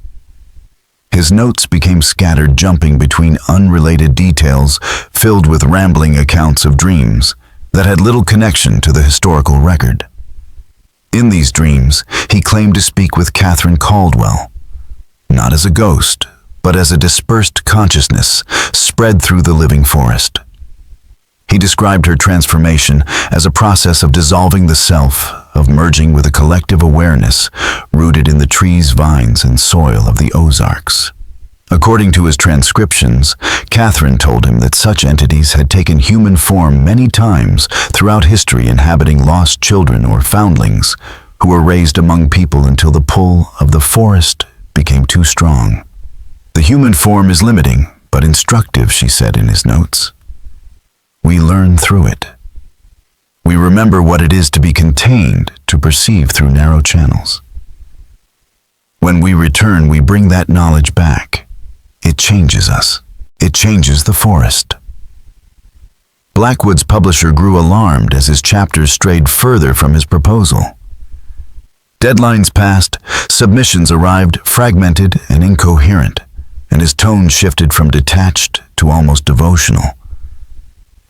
His notes became scattered, jumping between unrelated details filled with rambling accounts of dreams that had little connection to the historical record. In these dreams, he claimed to speak with Catherine Caldwell, not as a ghost, but as a dispersed consciousness spread through the living forest. He described her transformation as a process of dissolving the self, of merging with a collective awareness rooted in the trees, vines, and soil of the Ozarks. According to his transcriptions, Catherine told him that such entities had taken human form many times throughout history, inhabiting lost children or foundlings who were raised among people until the pull of the forest became too strong. The human form is limiting, but instructive, she said in his notes. We learn through it. We remember what it is to be contained, to perceive through narrow channels. When we return, we bring that knowledge back. It changes us. It changes the forest. Blackwood's publisher grew alarmed as his chapters strayed further from his proposal. Deadlines passed, submissions arrived fragmented and incoherent, and his tone shifted from detached to almost devotional.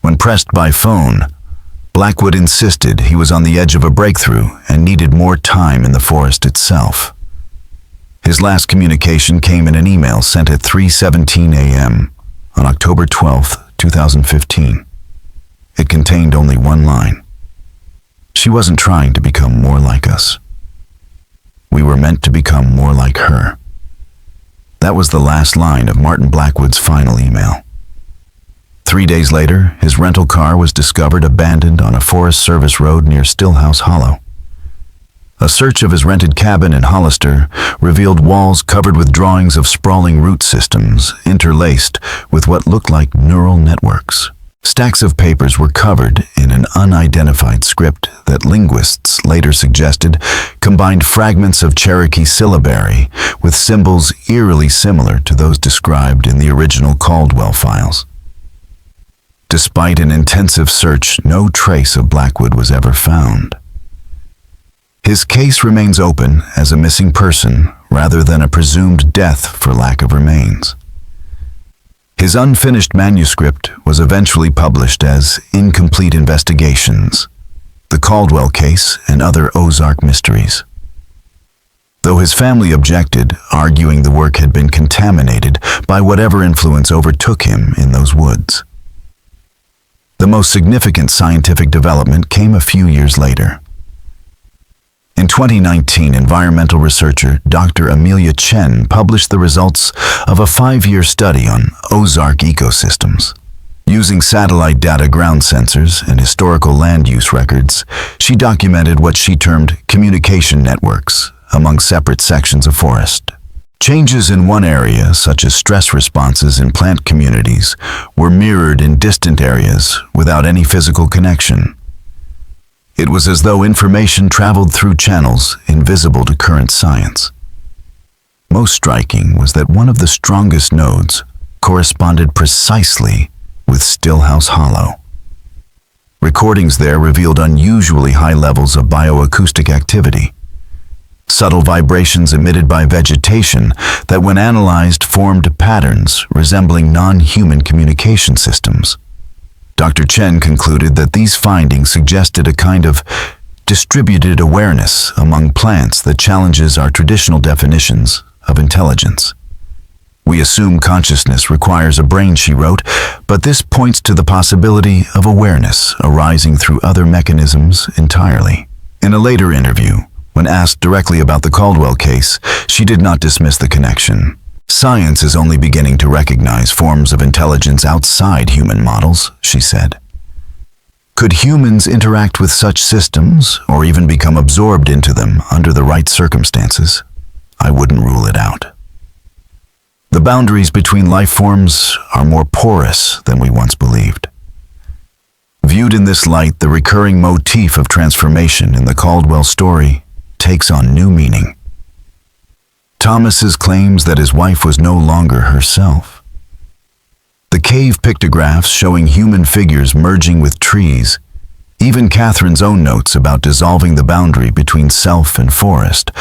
When pressed by phone, Blackwood insisted he was on the edge of a breakthrough and needed more time in the forest itself. His last communication came in an email sent at 3:17 a.m. on October 12, 2015. It contained only one line. She wasn't trying to become more like us. We were meant to become more like her. That was the last line of Martin Blackwood's final email. 3 days later, his rental car was discovered abandoned on a Forest Service road near Stillhouse Hollow. A search of his rented cabin in Hollister revealed walls covered with drawings of sprawling root systems interlaced with what looked like neural networks. Stacks of papers were covered in an unidentified script that linguists later suggested combined fragments of Cherokee syllabary with symbols eerily similar to those described in the original Caldwell files. Despite an intensive search, no trace of Blackwood was ever found. His case remains open as a missing person rather than a presumed death for lack of remains. His unfinished manuscript was eventually published as Incomplete Investigations, The Caldwell Case and Other Ozark Mysteries. Though his family objected, arguing the work had been contaminated by whatever influence overtook him in those woods. The most significant scientific development came a few years later. In 2019, environmental researcher Dr. Amelia Chen published the results of a 5-year study on Ozark ecosystems. Using satellite data, ground sensors, and historical land use records, she documented what she termed communication networks among separate sections of forest. Changes in one area, such as stress responses in plant communities, were mirrored in distant areas without any physical connection. It was as though information traveled through channels invisible to current science. Most striking was that one of the strongest nodes corresponded precisely with Stillhouse Hollow. Recordings there revealed unusually high levels of bioacoustic activity, subtle vibrations emitted by vegetation that, when analyzed, formed patterns resembling non-human communication systems. Dr. Chen concluded that these findings suggested a kind of distributed awareness among plants that challenges our traditional definitions of intelligence. We assume consciousness requires a brain, she wrote, but this points to the possibility of awareness arising through other mechanisms entirely. In a later interview, when asked directly about the Caldwell case, she did not dismiss the connection. Science is only beginning to recognize forms of intelligence outside human models, she said. Could humans interact with such systems, or even become absorbed into them under the right circumstances? I wouldn't rule it out. The boundaries between life forms are more porous than we once believed. Viewed in this light, the recurring motif of transformation in the Caldwell story takes on new meaning. Thomas's claims that his wife was no longer herself. The cave pictographs showing human figures merging with trees, even Catherine's own notes about dissolving the boundary between self and forest,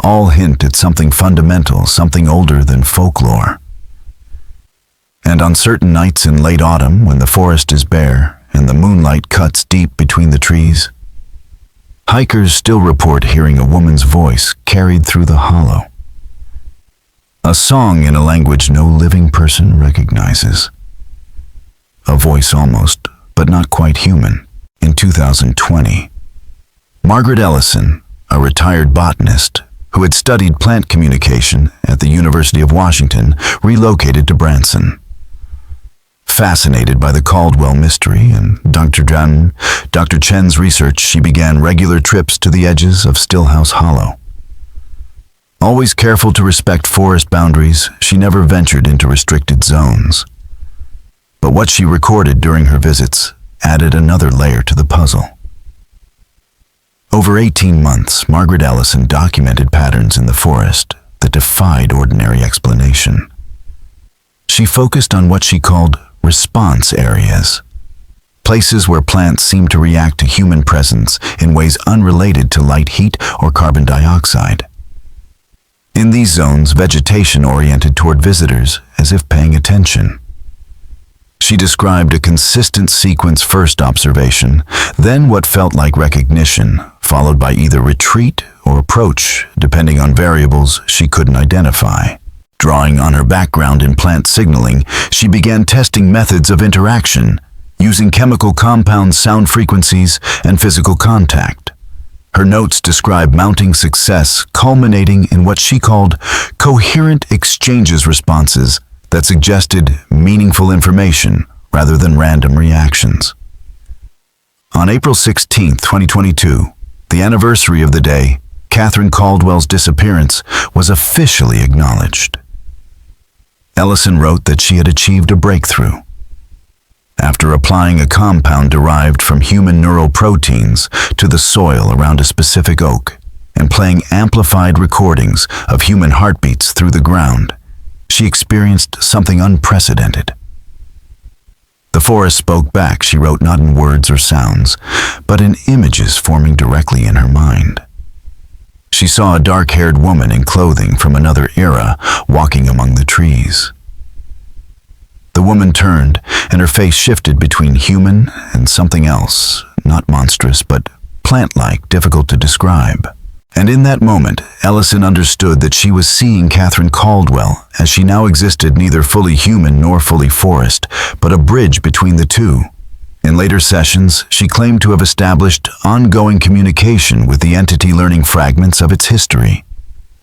all hint at something fundamental, something older than folklore. And on certain nights in late autumn, when the forest is bare and the moonlight cuts deep between the trees, hikers still report hearing a woman's voice carried through the hollow. A song in a language no living person recognizes. A voice almost, but not quite human. In 2020, Margaret Ellison, a retired botanist who had studied plant communication at the University of Washington, relocated to Branson. Fascinated by the Caldwell mystery and Dr. Chen's research, she began regular trips to the edges of Stillhouse Hollow. Always careful to respect forest boundaries, she never ventured into restricted zones. But what she recorded during her visits added another layer to the puzzle. Over 18 months, Margaret Ellison documented patterns in the forest that defied ordinary explanation. She focused on what she called response areas, places where plants seemed to react to human presence in ways unrelated to light, heat, or carbon dioxide. In these zones, vegetation oriented toward visitors as if paying attention. She described a consistent sequence: first observation, then what felt like recognition, followed by either retreat or approach, depending on variables she couldn't identify. Drawing on her background in plant signaling, she began testing methods of interaction, using chemical compounds, sound frequencies, and physical contact. Her notes describe mounting success, culminating in what she called coherent exchanges responses that suggested meaningful information rather than random reactions. On April 16, 2022, the anniversary of the day Catherine Caldwell's disappearance was officially acknowledged. Ellison wrote that she had achieved a breakthrough. After applying a compound derived from human neural proteins to the soil around a specific oak and playing amplified recordings of human heartbeats through the ground, she experienced something unprecedented. The forest spoke back, she wrote, not in words or sounds, but in images forming directly in her mind. She saw a dark-haired woman in clothing from another era walking among the trees. The woman turned, and her face shifted between human and something else, not monstrous, but plant-like, difficult to describe. And in that moment, Ellison understood that she was seeing Catherine Caldwell, as she now existed neither fully human nor fully forest, but a bridge between the two. In later sessions, she claimed to have established ongoing communication with the entity, learning fragments of its history.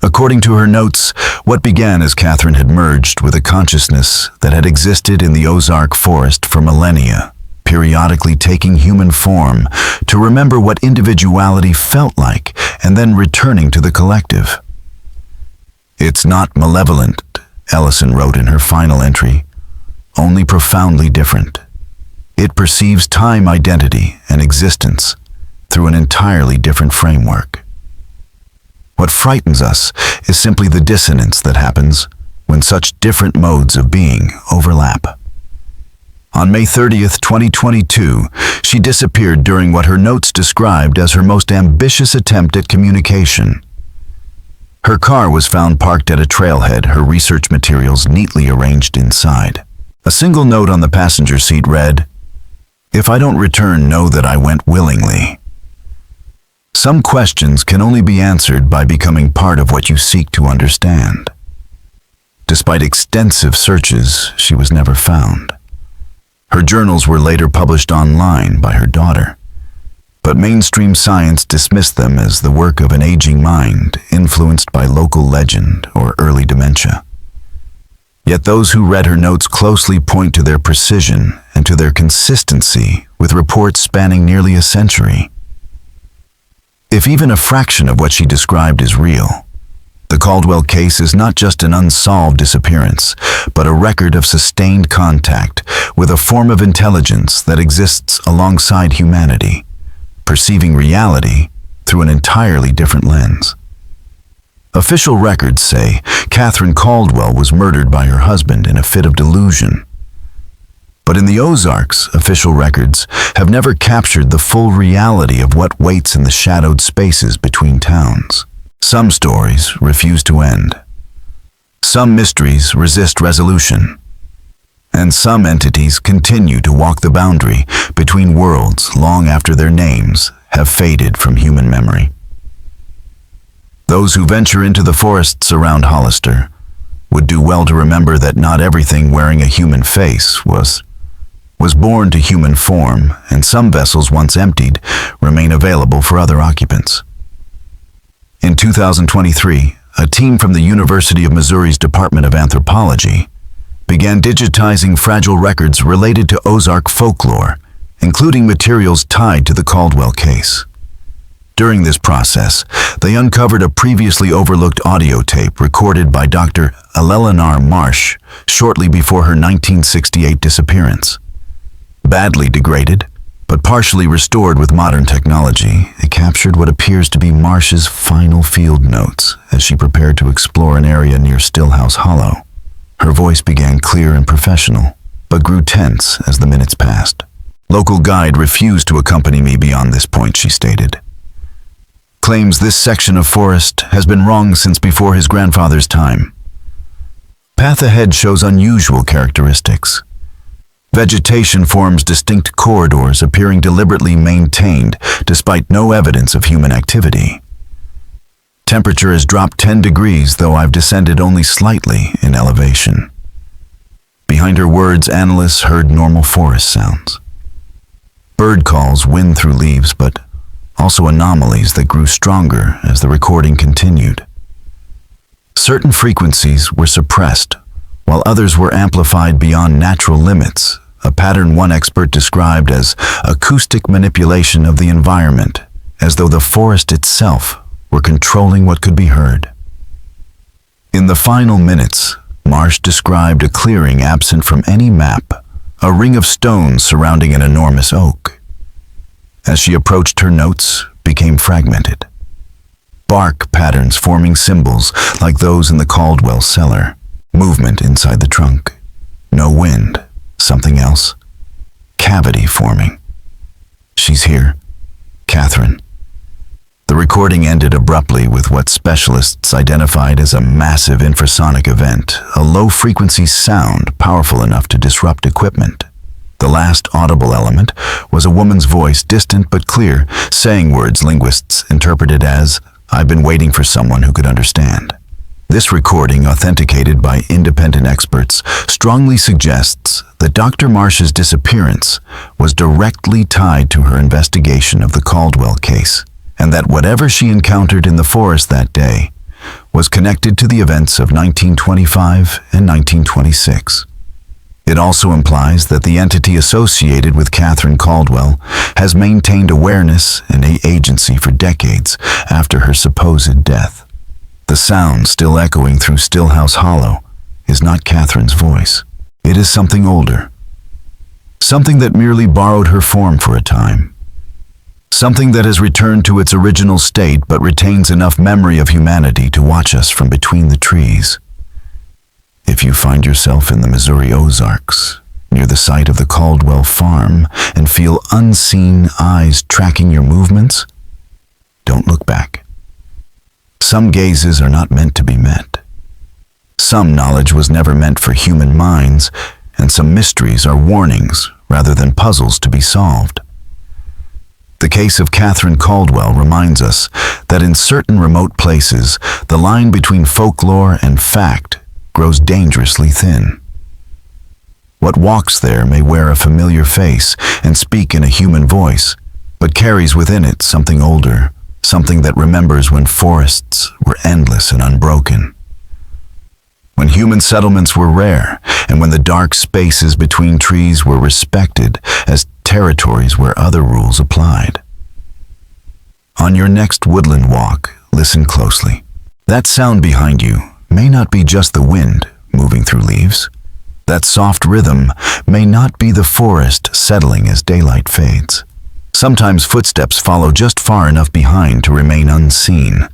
According to her notes, what began as Catherine had merged with a consciousness that had existed in the Ozark forest for millennia, periodically taking human form to remember what individuality felt like and then returning to the collective. It's not malevolent, Ellison wrote in her final entry, only profoundly different. It perceives time, identity, and existence through an entirely different framework. What frightens us is simply the dissonance that happens when such different modes of being overlap. On May 30th, 2022, she disappeared during what her notes described as her most ambitious attempt at communication. Her car was found parked at a trailhead, her research materials neatly arranged inside. A single note on the passenger seat read, If I don't return, know that I went willingly. Some questions can only be answered by becoming part of what you seek to understand. Despite extensive searches, she was never found. Her journals were later published online by her daughter, but mainstream science dismissed them as the work of an aging mind influenced by local legend or early dementia. Yet those who read her notes closely point to their precision and to their consistency, with reports spanning nearly a century. If even a fraction of what she described is real, the Caldwell case is not just an unsolved disappearance, but a record of sustained contact with a form of intelligence that exists alongside humanity, perceiving reality through an entirely different lens. Official records say Catherine Caldwell was murdered by her husband in a fit of delusion. But in the Ozarks, official records have never captured the full reality of what waits in the shadowed spaces between towns. Some stories refuse to end. Some mysteries resist resolution. And some entities continue to walk the boundary between worlds long after their names have faded from human memory. Those who venture into the forests around Hollister would do well to remember that not everything wearing a human face was born to human form, and some vessels once emptied remain available for other occupants. In 2023, a team from the University of Missouri's Department of Anthropology began digitizing fragile records related to Ozark folklore, including materials tied to the Caldwell case. During this process, they uncovered a previously overlooked audio tape recorded by Dr. Eleanor Marsh shortly before her 1968 disappearance. Badly degraded, but partially restored with modern technology, it captured what appears to be Marsh's final field notes as she prepared to explore an area near Stillhouse Hollow. Her voice began clear and professional, but grew tense as the minutes passed. "Local guide refused to accompany me beyond this point," she stated. "Claims this section of forest has been wrong since before his grandfather's time. Path ahead shows unusual characteristics. Vegetation forms distinct corridors appearing deliberately maintained despite no evidence of human activity. Temperature has dropped 10 degrees, though I've descended only slightly in elevation." Behind her words, analysts heard normal forest sounds. Bird calls wind through leaves, but also anomalies that grew stronger as the recording continued. Certain frequencies were suppressed, while others were amplified beyond natural limits, a pattern one expert described as acoustic manipulation of the environment, as though the forest itself were controlling what could be heard. In the final minutes, Marsh described a clearing absent from any map, a ring of stones surrounding an enormous oak. As she approached, her notes became fragmented. Bark patterns forming symbols like those in the Caldwell cellar. Movement inside the trunk. No wind. Something else. Cavity forming. "She's here. Catherine." The recording ended abruptly with what specialists identified as a massive infrasonic event, a low-frequency sound powerful enough to disrupt equipment. The last audible element was a woman's voice, distant but clear, saying words linguists interpreted as, "I've been waiting for someone who could understand." This recording, authenticated by independent experts, strongly suggests that Dr. Marsh's disappearance was directly tied to her investigation of the Caldwell case, and that whatever she encountered in the forest that day was connected to the events of 1925 and 1926. It also implies that the entity associated with Catherine Caldwell has maintained awareness and agency for decades after her supposed death. The sound still echoing through Stillhouse Hollow is not Catherine's voice. It is something older. Something that merely borrowed her form for a time. Something that has returned to its original state but retains enough memory of humanity to watch us from between the trees. If you find yourself in the Missouri Ozarks, near the site of the Caldwell farm, and feel unseen eyes tracking your movements, don't look back. Some gazes are not meant to be met. Some knowledge was never meant for human minds, and some mysteries are warnings rather than puzzles to be solved. The case of Catherine Caldwell reminds us that in certain remote places, the line between folklore and fact grows dangerously thin. What walks there may wear a familiar face and speak in a human voice, but carries within it something older, something that remembers when forests were endless and unbroken, when human settlements were rare, and when the dark spaces between trees were respected as territories where other rules applied. On your next woodland walk, listen closely. That sound behind you may not be just the wind moving through leaves. That soft rhythm may not be the forest settling as daylight fades. Sometimes footsteps follow just far enough behind to remain unseen.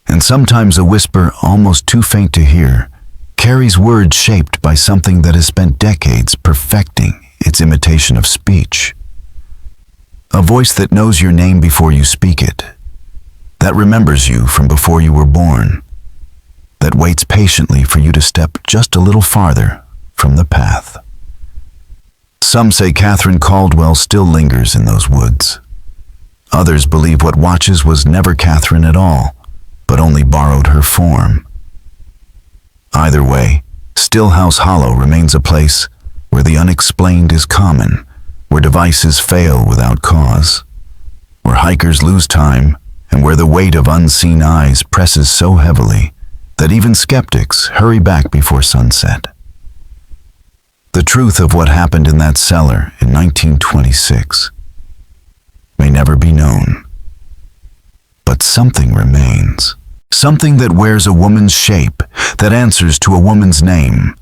And sometimes a whisper almost too faint to hear carries words shaped by something that has spent decades perfecting its imitation of speech. A voice that knows your name before you speak it, that remembers you from before you were born, that waits patiently for you to step just a little farther from the path. Some say Catherine Caldwell still lingers in those woods. Others believe what watches was never Catherine at all, but only borrowed her form. Either way, Stillhouse Hollow remains a place where the unexplained is common, where devices fail without cause, where hikers lose time, and where the weight of unseen eyes presses so heavily that even skeptics hurry back before sunset. The truth of what happened in that cellar in 1926 may never be known, but something remains. Something that wears a woman's shape, that answers to a woman's name,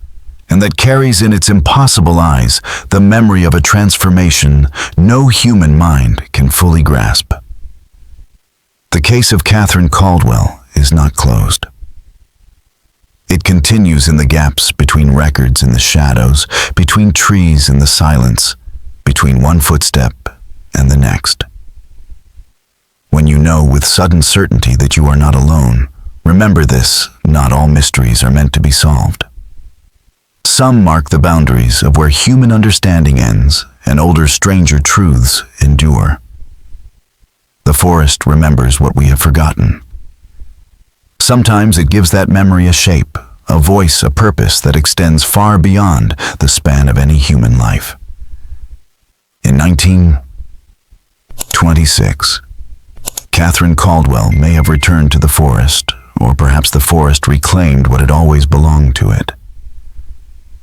and that carries in its impossible eyes the memory of a transformation no human mind can fully grasp. The case of Catherine Caldwell is not closed. It continues in the gaps between records in the shadows, between trees in the silence, between one footstep and the next. When you know with sudden certainty that you are not alone, remember this: not all mysteries are meant to be solved. Some mark the boundaries of where human understanding ends and older, stranger truths endure. The forest remembers what we have forgotten. Sometimes it gives that memory a shape, a voice, a purpose that extends far beyond the span of any human life. In 1926, Catherine Caldwell may have returned to the forest, or perhaps the forest reclaimed what had always belonged to it.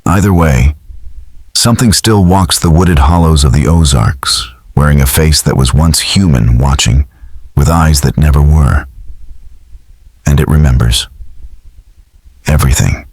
Either way, something still walks the wooded hollows of the Ozarks, wearing a face that was once human, watching, with eyes that never were. And it remembers everything.